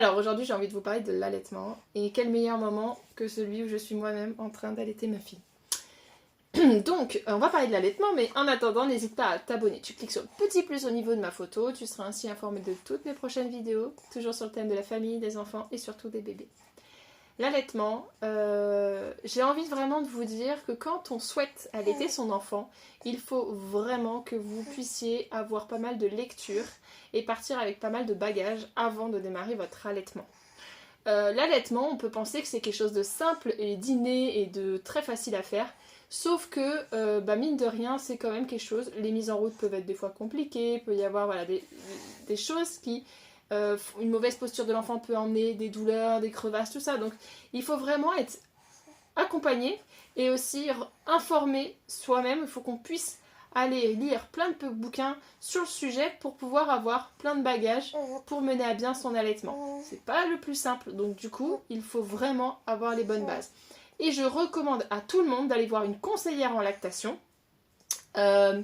Alors aujourd'hui j'ai envie de vous parler de l'allaitement et quel meilleur moment que celui où je suis moi-même en train d'allaiter ma fille. Donc on va parler de l'allaitement, mais en attendant n'hésite pas à t'abonner. Tu cliques sur le petit plus au niveau de ma photo, tu seras ainsi informé de toutes mes prochaines vidéos, toujours sur le thème de la famille, des enfants et surtout des bébés. L'allaitement, j'ai envie vraiment de vous dire que quand on souhaite allaiter son enfant, il faut vraiment que vous puissiez avoir pas mal de lectures et partir avec pas mal de bagages avant de démarrer votre allaitement. L'allaitement, on peut penser que c'est quelque chose de simple et d'inné et de très facile à faire, sauf que, mine de rien, c'est quand même quelque chose. Les mises en route peuvent être des fois compliquées, il peut y avoir des choses qui... une mauvaise posture de l'enfant peut emmener des douleurs, des crevasses, tout ça. Donc il faut vraiment être accompagné et aussi informé soi-même. Il faut qu'on puisse aller lire plein de bouquins sur le sujet pour pouvoir avoir plein de bagages pour mener à bien son allaitement. C'est pas le plus simple, donc du coup, il faut vraiment avoir les bonnes bases. Et je recommande à tout le monde d'aller voir une conseillère en lactation. Dès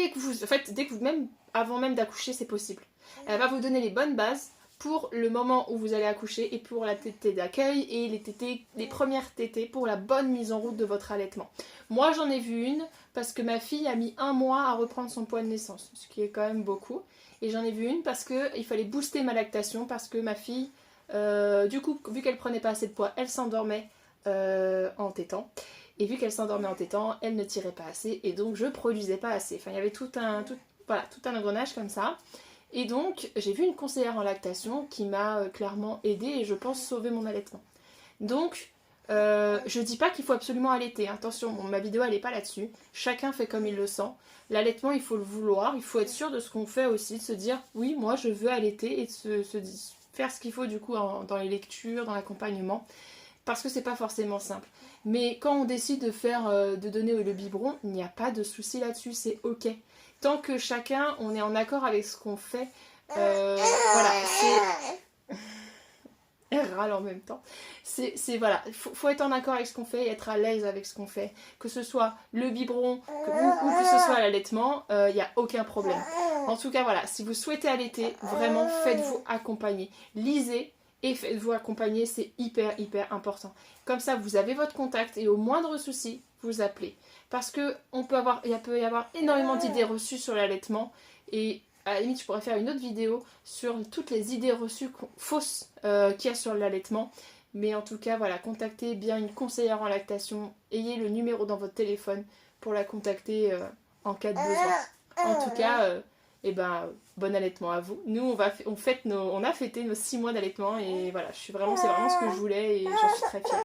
que vous, même avant même d'accoucher, c'est possible. Elle va vous donner les bonnes bases pour le moment où vous allez accoucher et pour la tétée d'accueil et les premières tétées pour la bonne mise en route de votre allaitement. Moi j'en ai vu une parce que ma fille a mis 1 mois à reprendre son poids de naissance, ce qui est quand même beaucoup. Et j'en ai vu une parce qu'il fallait booster ma lactation parce que ma fille, du coup, vu qu'elle prenait pas assez de poids, elle s'endormait en tétant. Et vu qu'elle s'endormait en tétant, elle ne tirait pas assez et donc je produisais pas assez. Enfin, il y avait tout un engrenage comme ça. Et donc, j'ai vu une conseillère en lactation qui m'a clairement aidée et je pense sauver mon allaitement. Donc, je dis pas qu'il faut absolument allaiter. Attention, ma vidéo elle est pas là-dessus. Chacun fait comme il le sent. L'allaitement, il faut le vouloir. Il faut être sûr de ce qu'on fait aussi, de se dire oui, moi je veux allaiter et de faire ce qu'il faut du coup dans les lectures, dans l'accompagnement. Parce que c'est pas forcément simple. Mais quand on décide de donner le biberon, il n'y a pas de souci là-dessus, c'est ok. Tant que chacun, on est en accord avec ce qu'on fait, voilà, c'est... Elle râle en même temps. Voilà, faut être en accord avec ce qu'on fait et être à l'aise avec ce qu'on fait. Que ce soit le biberon ou que ce soit l'allaitement, il n'y a aucun problème. En tout cas, voilà, si vous souhaitez allaiter, vraiment faites-vous accompagner. Lisez et faites-vous accompagner, c'est hyper important. Comme ça, vous avez votre contact et au moindre souci, vous appelez. Parce que il peut y avoir énormément d'idées reçues sur l'allaitement et à la limite, je pourrais faire une autre vidéo sur toutes les idées reçues fausses qu'il y a sur l'allaitement. Mais en tout cas, voilà, contactez bien une conseillère en lactation. Ayez le numéro dans votre téléphone pour la contacter en cas de besoin. En tout cas, bon allaitement à vous. Nous, on a fêté nos 6 mois d'allaitement et voilà, c'est vraiment ce que je voulais et j'en suis très fière.